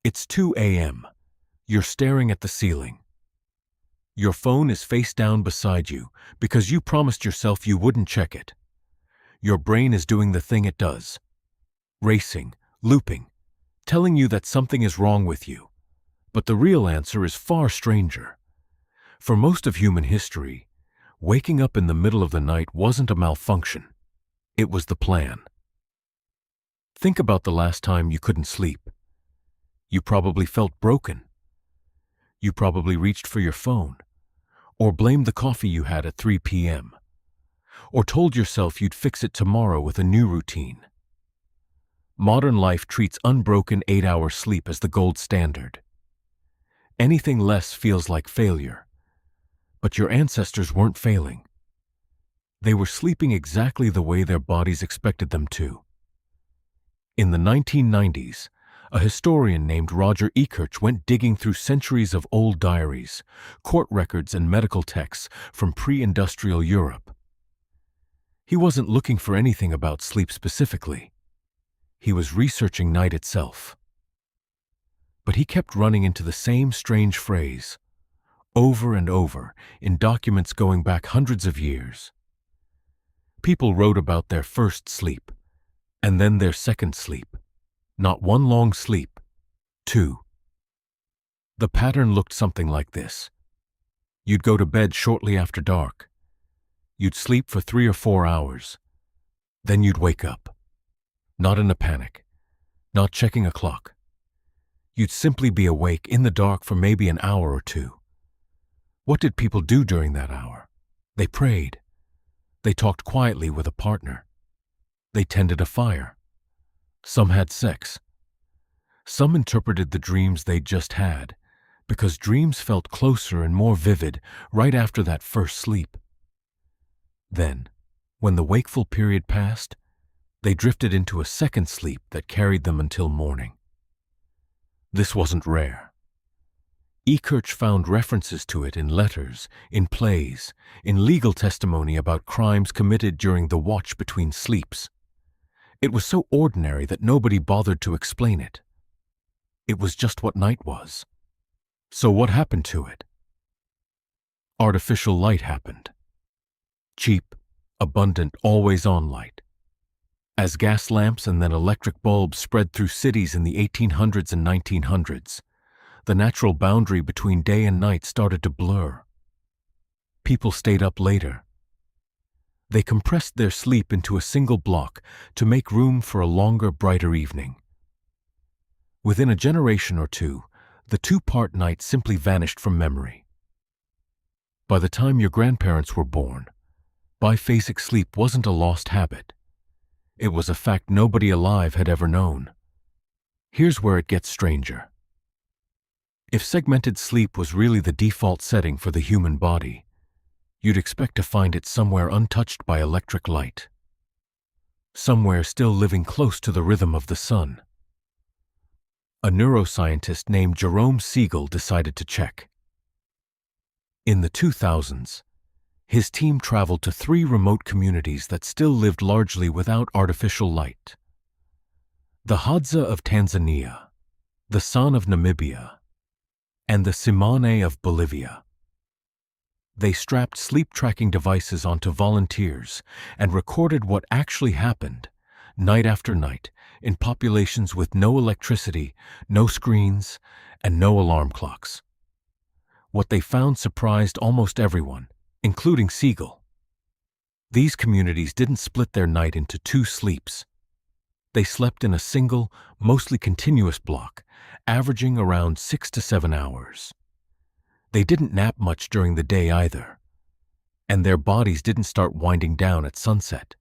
It's 2 a.m. You're staring at the ceiling. Your phone is face down beside you because you promised yourself you wouldn't check it. Your brain is doing the thing it does. Racing, looping, telling you that something is wrong with you. But the real answer is far stranger. For most of human history, waking up in the middle of the night wasn't a malfunction. It was the plan. Think about the last time you couldn't sleep. You probably felt broken. You probably reached for your phone, or blamed the coffee you had at 3 p.m., or told yourself you'd fix it tomorrow with a new routine. Modern life treats unbroken 8-hour sleep as the gold standard. Anything less feels like failure. But your ancestors weren't failing. They were sleeping exactly the way their bodies expected them to. In the 1990s, a historian named Roger Ekirch went digging through centuries of old diaries, court records, and medical texts from pre-industrial Europe. He wasn't looking for anything about sleep specifically. He was researching night itself. But he kept running into the same strange phrase, over and over, in documents going back hundreds of years. People wrote about their first sleep, and then their second sleep. Not one long sleep, two. The pattern looked something like this. You'd go to bed shortly after dark. You'd sleep for 3 or 4 hours. Then you'd wake up. Not in a panic, not checking a clock. You'd simply be awake in the dark for maybe an hour or two. What did people do during that hour? They prayed. They talked quietly with a partner. They tended a fire. Some had sex. Some interpreted the dreams they'd just had, because dreams felt closer and more vivid right after that first sleep. Then, when the wakeful period passed, they drifted into a second sleep that carried them until morning. This wasn't rare. Ekirch found references to it in letters, in plays, in legal testimony about crimes committed during the watch between sleeps. It was so ordinary that nobody bothered to explain it. It was just what night was. So what happened to it? Artificial light happened. Cheap, abundant, always-on light. As gas lamps and then electric bulbs spread through cities in the 1800s and 1900s, the natural boundary between day and night started to blur. People stayed up later. They compressed their sleep into a single block to make room for a longer, brighter evening. Within a generation or two, the two-part night simply vanished from memory. By the time your grandparents were born, biphasic sleep wasn't a lost habit. It was a fact nobody alive had ever known. Here's where it gets stranger. If segmented sleep was really the default setting for the human body, you'd expect to find it somewhere untouched by electric light. Somewhere still living close to the rhythm of the sun. A neuroscientist named Jerome Siegel decided to check. In the 2000s, his team traveled to 3 remote communities that still lived largely without artificial light. The Hadza of Tanzania, the San of Namibia, and the Simane of Bolivia. They strapped sleep-tracking devices onto volunteers and recorded what actually happened, night after night, in populations with no electricity, no screens, and no alarm clocks. What they found surprised almost everyone, including Siegel. These communities didn't split their night into 2 sleeps. They slept in a single, mostly continuous block, averaging around 6 to 7 hours. They didn't nap much during the day either, and their bodies didn't start winding down at sunset.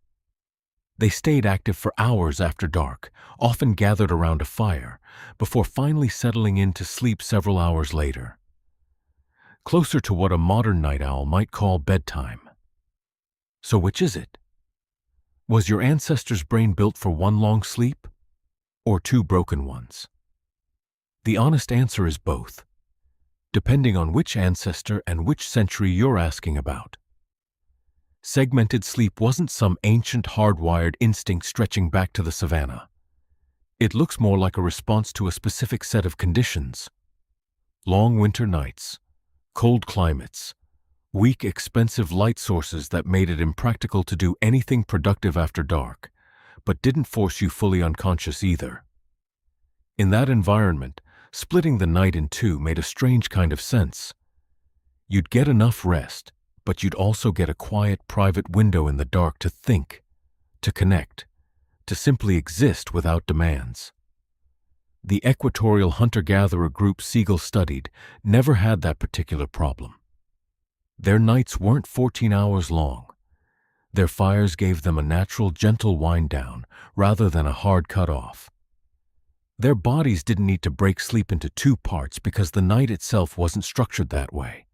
They stayed active for hours after dark, often gathered around a fire, before finally settling in to sleep several hours later. Closer to what a modern night owl might call bedtime. So which is it? Was your ancestors' brain built for one long sleep, or 2 broken ones? The honest answer is both, depending on which ancestor and which century you're asking about. Segmented sleep wasn't some ancient hardwired instinct stretching back to the savannah. It looks more like a response to a specific set of conditions. Long winter nights, cold climates, weak, expensive light sources that made it impractical to do anything productive after dark, but didn't force you fully unconscious either. In that environment, splitting the night in two made a strange kind of sense. You'd get enough rest, but you'd also get a quiet, private window in the dark to think, to connect, to simply exist without demands. The equatorial hunter-gatherer group Siegel studied never had that particular problem. Their nights weren't 14 hours long. Their fires gave them a natural, gentle wind-down rather than a hard cut-off. Their bodies didn't need to break sleep into two parts because the night itself wasn't structured that way.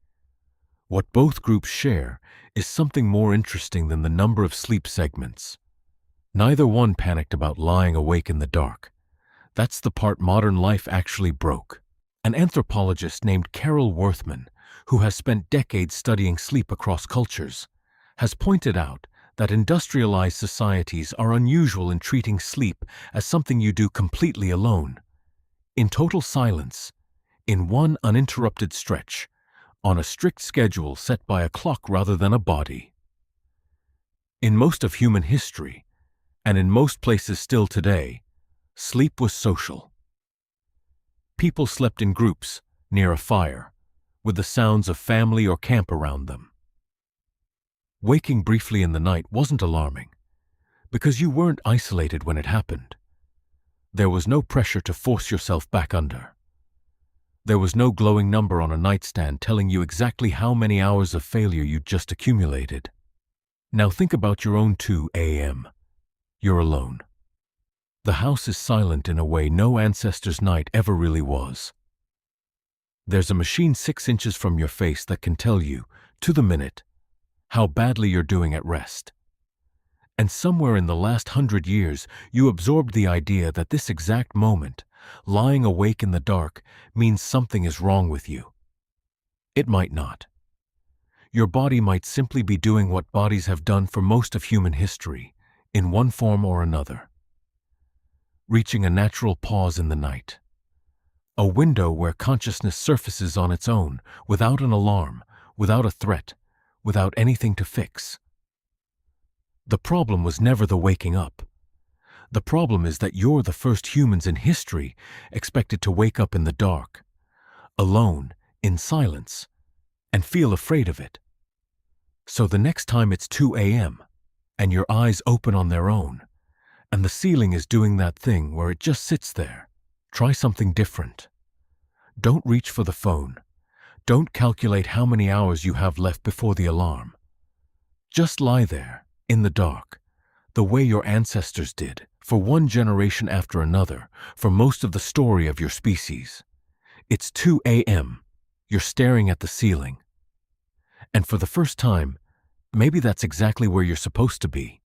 What both groups share is something more interesting than the number of sleep segments. Neither one panicked about lying awake in the dark. That's the part modern life actually broke. An anthropologist named Carol Worthman, who has spent decades studying sleep across cultures, has pointed out that industrialized societies are unusual in treating sleep as something you do completely alone, in total silence, in one uninterrupted stretch, on a strict schedule set by a clock rather than a body. In most of human history, and in most places still today, sleep was social. People slept in groups, near a fire, with the sounds of family or camp around them. Waking briefly in the night wasn't alarming, because you weren't isolated when it happened. There was no pressure to force yourself back under. There was no glowing number on a nightstand telling you exactly how many hours of failure you'd just accumulated. Now think about your own 2 a.m. You're alone. The house is silent in a way no ancestor's night ever really was. There's a machine 6 inches from your face that can tell you, to the minute, how badly you're doing at rest. And somewhere in the last 100 years, you absorbed the idea that this exact moment, lying awake in the dark, means something is wrong with you. It might not. Your body might simply be doing what bodies have done for most of human history, in one form or another. Reaching a natural pause in the night. A window where consciousness surfaces on its own, without an alarm, without a threat, without anything to fix. The problem was never the waking up. The problem is that you're the first humans in history expected to wake up in the dark, alone, in silence, and feel afraid of it. So the next time it's 2 a.m., and your eyes open on their own, and the ceiling is doing that thing where it just sits there, try something different. Don't reach for the phone. Don't calculate how many hours you have left before the alarm. Just lie there, in the dark, the way your ancestors did, for one generation after another, for most of the story of your species. It's 2 a.m. You're staring at the ceiling. And for the first time, maybe that's exactly where you're supposed to be.